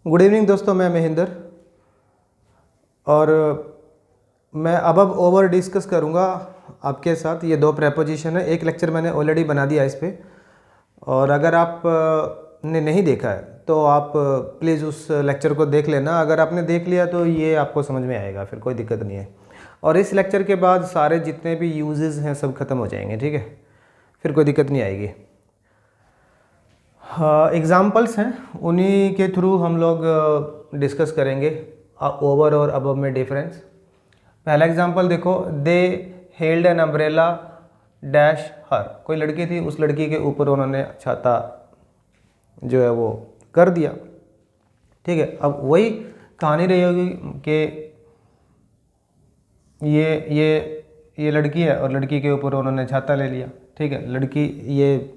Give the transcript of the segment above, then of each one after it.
Good evening दोस्तों, मैं महेंद्र और मैं अब ओवर डिस्कस करूँगा आपके साथ। ये दो प्रेपोजिशन है। एक लेक्चर मैंने ऑलरेडी बना दिया इस पर, और अगर आप ने नहीं देखा है तो आप प्लीज़ उस लेक्चर को देख लेना। अगर आपने देख लिया तो ये आपको समझ में आएगा, फिर कोई दिक्कत नहीं है। और इस लेक्चर के बाद सारे जितने भी यूजेस हैं सब ख़त्म हो जाएंगे, ठीक है, फिर कोई दिक्कत नहीं आएगी। एग्ज़ाम्पल्स हैं, उन्हीं के थ्रू हम लोग डिस्कस करेंगे ओवर और अबव में डिफरेंस। पहला एग्जांपल देखो, दे held an umbrella dash her. कोई लड़की थी, उस लड़की के ऊपर उन्होंने छाता जो है वो कर दिया, ठीक है। अब वही कहानी रही होगी कि ये लड़की है और लड़की के ऊपर उन्होंने छाता ले लिया, ठीक है। लड़की ये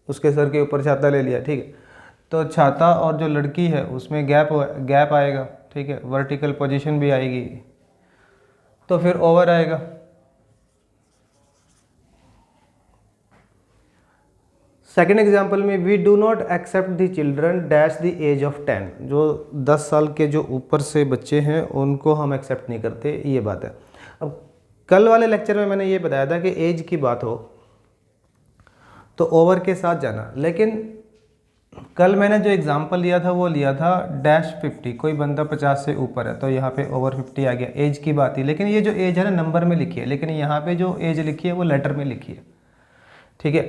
उसके सर के ऊपर छाता ले लिया, ठीक है। तो छाता और जो लड़की है उसमें गैप आएगा, ठीक है, वर्टिकल पोजीशन भी आएगी, तो फिर ओवर आएगा। सेकेंड एग्जाम्पल में, we do not accept the children dash the age of 10। जो 10 साल के जो ऊपर से बच्चे हैं उनको हम एक्सेप्ट नहीं करते, ये बात है। अब कल वाले लेक्चर में मैंने ये बताया था कि एज की बात हो तो ओवर के साथ जाना, लेकिन कल मैंने जो एग्जांपल लिया था वो लिया था डैश 50। कोई बंदा 50 से ऊपर है तो यहाँ पे ओवर 50 आ गया, एज की बात ही। लेकिन ये जो एज है ना नंबर में लिखी है, लेकिन यहाँ पे जो एज लिखी है वो लेटर में लिखी है, ठीक है।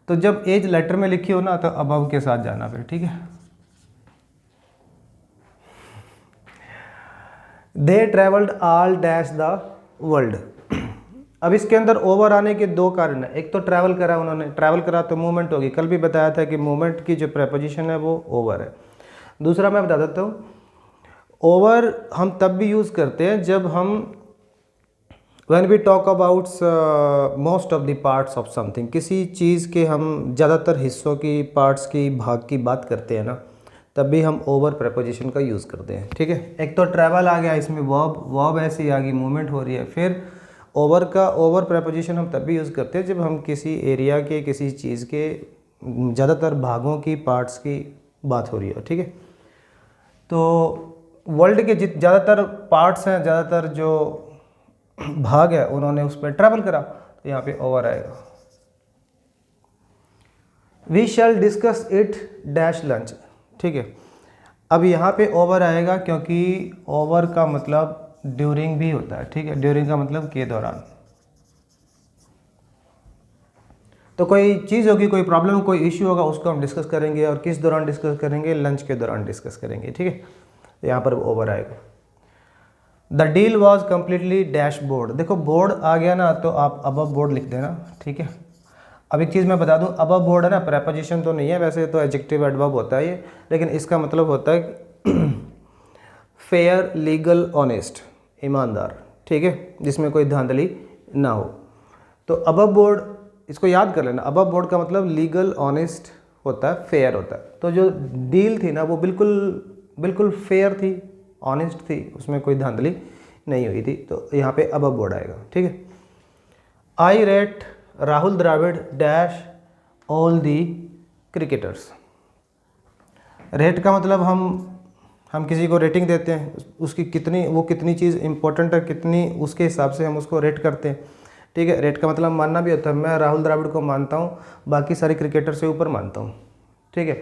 तो जब एज लेटर में लिखी हो ना तो अबव के साथ जाना फिर, ठीक है। They travelled all dash the world. अब इसके अंदर ओवर आने के दो कारण है। एक तो ट्रैवल करा उन्होंने, ट्रैवल करा तो मूवमेंट होगी। कल भी बताया था कि मूवमेंट की जो प्रेपोजिशन है वो ओवर है। दूसरा मैं बता देता हूँ, ओवर हम तब भी यूज़ करते हैं जब हम when we talk about most of the parts of something, किसी चीज़ के हम ज़्यादातर हिस्सों की, पार्ट्स की, भाग की बात करते हैं ना, तब भी हम ओवर प्रेपोजिशन का यूज़ करते हैं, ठीक है। एक तो ट्रैवल आ गया, इसमें वर्ब ऐसी आ गई, मूवमेंट हो रही है। फिर ओवर प्रेपोजिशन हम तब भी यूज़ करते हैं जब हम किसी एरिया के, किसी चीज़ के ज़्यादातर भागों की, पार्ट्स की बात हो रही है, ठीक है। तो वर्ल्ड के ज़्यादातर पार्ट्स हैं, ज़्यादातर जो भाग है उन्होंने उस पर ट्रैवल करा, तो यहाँ पे ओवर आएगा। We shall discuss it dash lunch, ठीक है। अब यहाँ पे ओवर आएगा क्योंकि ओवर का मतलब ड्यूरिंग भी होता है, ठीक है। ड्यूरिंग का मतलब के दौरान। तो कोई चीज़ होगी, कोई प्रॉब्लम, कोई इश्यू होगा, उसको हम डिस्कस करेंगे। और किस दौरान डिस्कस करेंगे? लंच के दौरान डिस्कस करेंगे, ठीक है। तो यहाँ पर ओवर आएगा। The deal was completely dash board. देखो बोर्ड आ गया ना तो आप अबव बोर्ड लिख देना, ठीक है। अब एक चीज़ मैं बता दूं, अबव बोर्ड है ना, प्रेपोजिशन तो नहीं है, वैसे तो एडजेक्टिव एडवर्ब होता है ये, लेकिन इसका मतलब होता है फेयर, लीगल, ऑनेस्ट, ईमानदार, ठीक है, जिसमें कोई धांधली ना हो। तो अबव बोर्ड, इसको याद कर लेना, अबव बोर्ड का मतलब लीगल, ऑनेस्ट होता है, फेयर होता है। तो जो डील थी ना वो बिल्कुल फेयर थी, ऑनेस्ट थी, उसमें कोई धांधली नहीं हुई थी, तो यहाँ पे अबव बोर्ड आएगा, ठीक है। I rate Rahul Dravid dash all the cricketers. Rate का मतलब हम किसी को रेटिंग देते हैं, उसकी कितनी चीज़ इंपॉर्टेंट है, कितनी, उसके हिसाब से हम उसको रेट करते हैं, ठीक है। रेट का मतलब मानना भी होता है। मैं राहुल द्रविड़ को मानता हूँ, बाकी सारे क्रिकेटर से ऊपर मानता हूँ, ठीक है।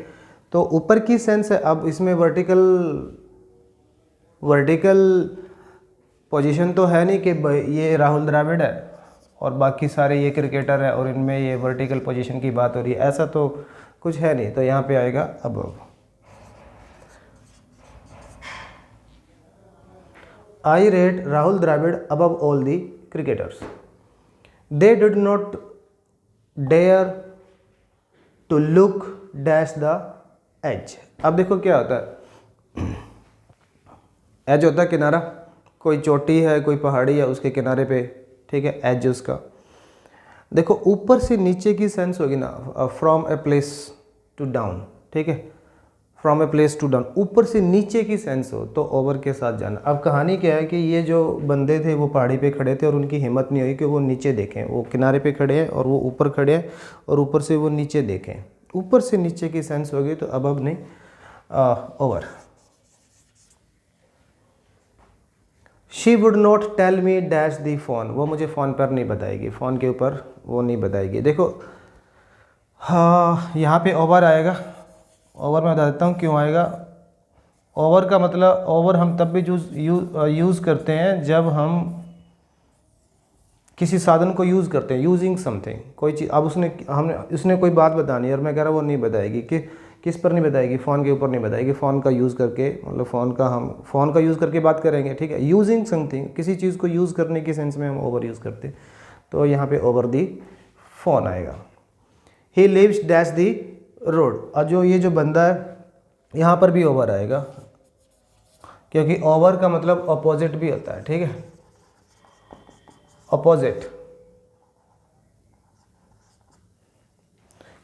तो ऊपर की सेंस है। अब इसमें वर्टिकल पोजीशन तो है नहीं कि ये राहुल द्रविड़ है और बाकी सारे ये क्रिकेटर है और इनमें ये वर्टिकल पोजीशन की बात हो रही है, ऐसा तो कुछ है नहीं। तो यहाँ पे आएगा above. I rate Rahul Dravid above all the cricketers. They did not dare to look dash the age. अब देखो क्या होता है, एज होता है किनारा, कोई चोटी है, कोई पहाड़ी है, उसके किनारे पे, ठीक है, एज उसका। देखो ऊपर से नीचे की सेंस होगी ना, from a place to down, ठीक है, from a place to down, ऊपर से नीचे की सेंस हो तो ओवर के साथ जाना। अब कहानी क्या है कि ये जो बंदे थे वो पहाड़ी पे खड़े थे और उनकी हिम्मत नहीं हुई कि वो नीचे देखें। वो किनारे पे खड़े हैं और वो ऊपर खड़े हैं और ऊपर से वो नीचे देखें। ऊपर से नीचे की सेंस होगी तो अबव नहीं, over. She would not tell me dash the phone, वो मुझे फ़ोन पर नहीं बताएगी, फ़ोन के ऊपर वो नहीं बताएगी। देखो हाँ, यहाँ पे ओवर आएगा। ओवर मैं बता देता हूँ क्यों आएगा। ओवर का मतलब, ओवर हम तब भी यूज़ करते हैं जब हम किसी साधन को यूज़ करते हैं, यूजिंग समथिंग, कोई चीज़। अब उसने कोई बात बतानी है और मैं कह रहा हूँ वो नहीं बताएगी, कि किस पर नहीं बताएगी, फ़ोन के ऊपर नहीं बताएगी। फ़ोन का यूज़ करके, मतलब फ़ोन का यूज़ करके बात करेंगे, ठीक है। यूजिंग समथिंग, किसी चीज़ को यूज़ करने के सेंस में हम ओवर यूज़ करते हैं, तो यहाँ पे ओवर दी फ़ोन आएगा। He lives dash the road, और ये जो बंदा है यहाँ पर भी ओवर आएगा, क्योंकि ओवर का मतलब अपोजिट भी होता है, ठीक है। अपोजिट,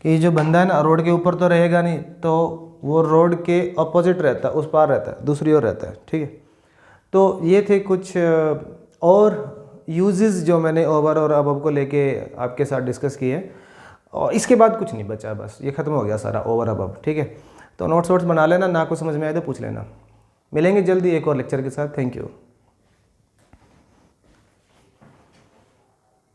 कि जो बंदा है ना रोड के ऊपर तो रहेगा नहीं, तो वो रोड के अपोजिट रहता है, उस पार रहता है, दूसरी ओर रहता है, ठीक है। तो ये थे कुछ और यूजेस जो मैंने ओवर और अबव को लेके आपके साथ डिस्कस किए, और इसके बाद कुछ नहीं बचा, बस ये ख़त्म हो गया सारा ओवर अबव, ठीक है। तो नोट्स वोट्स बना लेना, ना कुछ समझ में आए तो पूछ लेना। मिलेंगे जल्दी एक और लेक्चर के साथ। Thank you.